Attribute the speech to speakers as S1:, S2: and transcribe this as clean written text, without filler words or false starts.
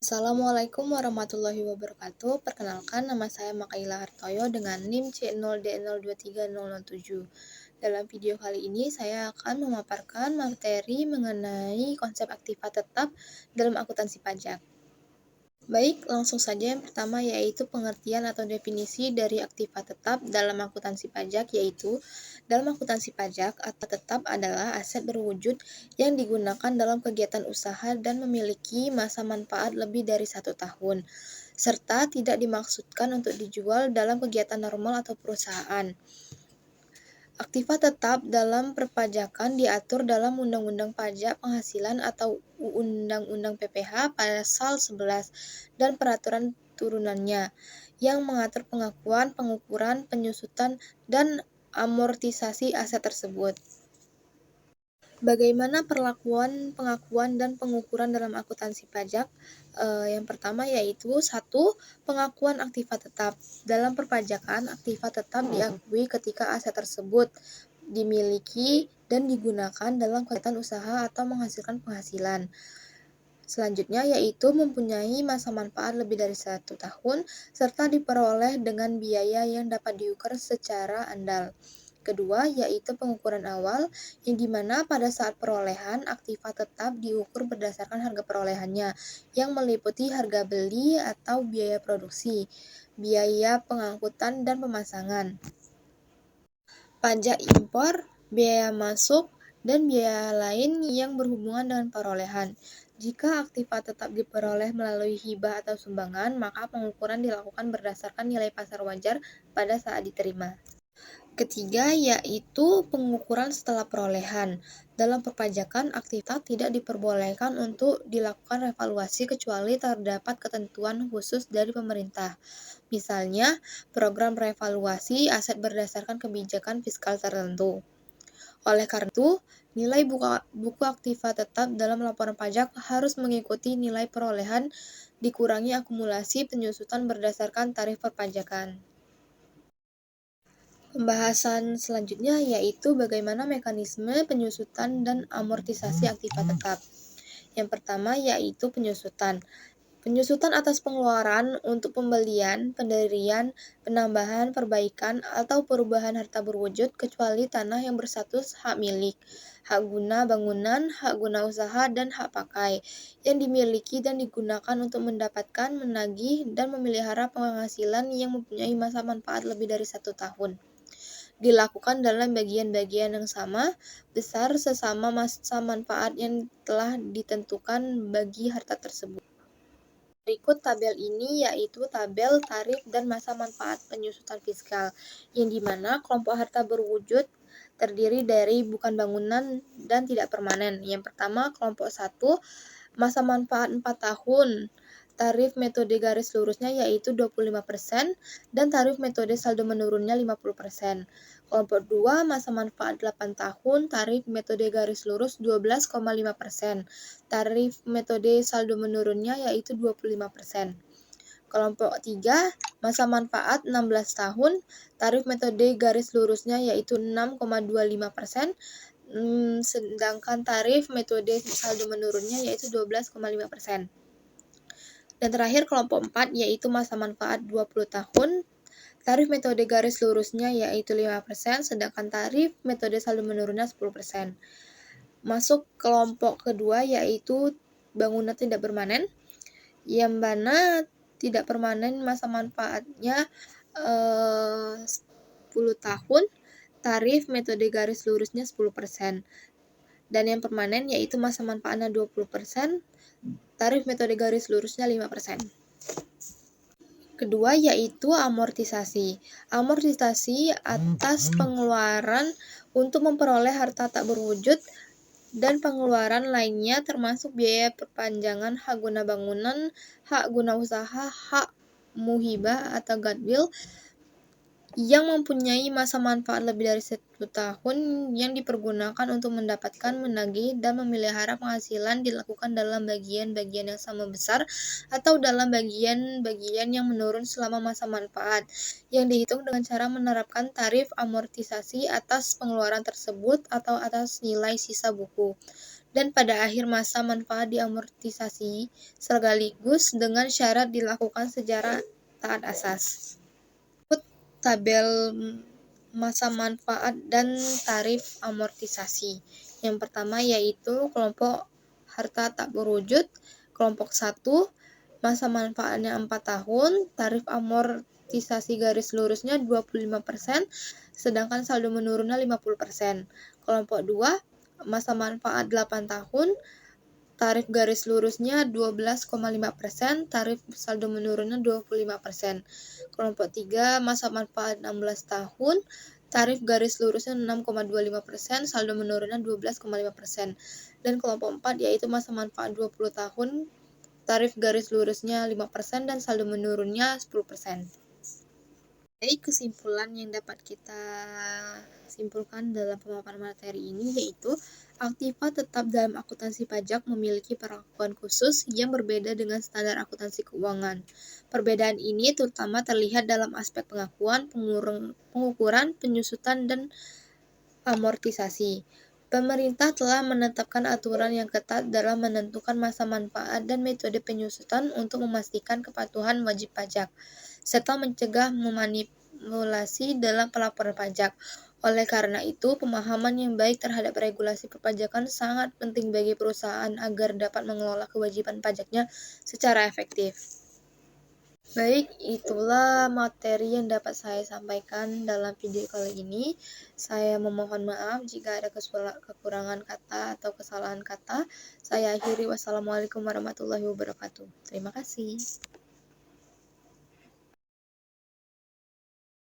S1: Assalamualaikum warahmatullahi wabarakatuh. Perkenalkan, nama saya Makaila Hartoyo dengan NIM C0D023007. Dalam video kali ini, saya akan memaparkan materi mengenai konsep aktiva tetap dalam akuntansi pajak. Baik, langsung saja yang pertama yaitu pengertian atau definisi dari aktiva tetap dalam akuntansi pajak, yaitu dalam akuntansi pajak, aktiva tetap adalah aset berwujud yang digunakan dalam kegiatan usaha dan memiliki masa manfaat lebih dari 1 tahun, serta tidak dimaksudkan untuk dijual dalam kegiatan normal atau perusahaan. Aktiva tetap dalam perpajakan diatur dalam Undang-Undang Pajak Penghasilan atau Undang-Undang PPH Pasal 11 dan peraturan turunannya yang mengatur pengakuan, pengukuran, penyusutan, dan amortisasi aset tersebut. Bagaimana perlakuan, pengakuan, dan pengukuran dalam akuntansi pajak? Yang pertama yaitu 1. Pengakuan aktiva tetap. Dalam perpajakan, aktiva tetap diakui ketika aset tersebut dimiliki dan digunakan dalam kegiatan usaha atau menghasilkan penghasilan. Selanjutnya yaitu mempunyai masa manfaat lebih dari 1 tahun serta diperoleh dengan biaya yang dapat diukur secara andal. Kedua, yaitu pengukuran awal, yang dimana pada saat perolehan, aktiva tetap diukur berdasarkan harga perolehannya, yang meliputi harga beli atau biaya produksi, biaya pengangkutan dan pemasangan, pajak impor, biaya masuk, dan biaya lain yang berhubungan dengan perolehan. Jika aktiva tetap diperoleh melalui hibah atau sumbangan, maka pengukuran dilakukan berdasarkan nilai pasar wajar pada saat diterima. Ketiga, yaitu pengukuran setelah perolehan. Dalam perpajakan, aktiva tidak diperbolehkan untuk dilakukan revaluasi kecuali terdapat ketentuan khusus dari pemerintah. Misalnya, program revaluasi aset berdasarkan kebijakan fiskal tertentu. Oleh karena itu, nilai buku aktiva tetap dalam laporan pajak harus mengikuti nilai perolehan dikurangi akumulasi penyusutan berdasarkan tarif perpajakan. Pembahasan selanjutnya yaitu bagaimana mekanisme penyusutan dan amortisasi aktiva tetap. Yang pertama yaitu penyusutan. Penyusutan atas pengeluaran untuk pembelian, pendirian, penambahan, perbaikan, atau perubahan harta berwujud kecuali tanah yang berstatus hak milik, hak guna bangunan, hak guna usaha, dan hak pakai yang dimiliki dan digunakan untuk mendapatkan, menagih, dan memelihara penghasilan yang mempunyai masa manfaat lebih dari 1 tahun. Dilakukan dalam bagian-bagian yang sama, besar sesama masa manfaat yang telah ditentukan bagi harta tersebut. Berikut tabel ini yaitu tabel tarif dan masa manfaat penyusutan fiskal, yang dimana kelompok harta berwujud terdiri dari bukan bangunan dan tidak permanen. Yang pertama, kelompok 1, masa manfaat 4 tahun. Tarif metode garis lurusnya yaitu 25% dan tarif metode saldo menurunnya 50%. Kelompok 2, masa manfaat 8 tahun, tarif metode garis lurus 12,5%. Tarif metode saldo menurunnya yaitu 25%. Kelompok 3, masa manfaat 16 tahun, tarif metode garis lurusnya yaitu 6,25%. Sedangkan tarif metode saldo menurunnya yaitu 12,5%. Dan terakhir kelompok 4 yaitu masa manfaat 20 tahun, tarif metode garis lurusnya yaitu 5%, sedangkan tarif metode saldo menurunnya 10%. Masuk kelompok kedua yaitu bangunan tidak permanen, yang mana tidak permanen masa manfaatnya 10 tahun, tarif metode garis lurusnya 10%. Dan yang permanen yaitu masa manfaatnya 20%, tarif metode garis lurusnya 5%. Kedua yaitu amortisasi. Amortisasi atas pengeluaran untuk memperoleh harta tak berwujud dan pengeluaran lainnya termasuk biaya perpanjangan hak guna bangunan, hak guna usaha, hak muhibah atau goodwill yang mempunyai masa manfaat lebih dari 1 tahun yang dipergunakan untuk mendapatkan, menagih, dan memelihara penghasilan dilakukan dalam bagian-bagian yang sama besar atau dalam bagian-bagian yang menurun selama masa manfaat, yang dihitung dengan cara menerapkan tarif amortisasi atas pengeluaran tersebut atau atas nilai sisa buku. dan pada akhir masa manfaat diamortisasi sekaligus dengan syarat dilakukan secara taat asas. Tabel masa manfaat dan tarif amortisasi. Yang pertama yaitu kelompok harta tak berwujud, kelompok 1, masa manfaatnya 4 tahun, tarif amortisasi garis lurusnya 25%, sedangkan saldo menurunnya 50%. Kelompok 2, masa manfaat 8 tahun, tarif garis lurusnya 12,5%, tarif saldo menurunnya 25%. Kelompok 3, masa manfaat 16 tahun, tarif garis lurusnya 6,25%, saldo menurunnya 12,5%. Dan kelompok 4 yaitu masa manfaat 20 tahun, tarif garis lurusnya 5% dan saldo menurunnya 10%. Baik, kesimpulan yang dapat kita simpulkan dalam pemaparan materi ini yaitu aktiva tetap dalam akuntansi pajak memiliki perlakuan khusus yang berbeda dengan standar akuntansi keuangan. Perbedaan ini terutama terlihat dalam aspek pengakuan, pengukuran, penyusutan, dan amortisasi. Pemerintah telah menetapkan aturan yang ketat dalam menentukan masa manfaat dan metode penyusutan untuk memastikan kepatuhan wajib pajak, serta mencegah memanipulasi dalam pelaporan pajak. Oleh karena itu, pemahaman yang baik terhadap regulasi perpajakan sangat penting bagi perusahaan agar dapat mengelola kewajiban pajaknya secara efektif. Baik, itulah materi yang dapat saya sampaikan dalam video kali ini. Saya memohon maaf jika ada kekurangan kata atau kesalahan kata. Saya akhiri, wassalamualaikum warahmatullahi wabarakatuh. Terima kasih.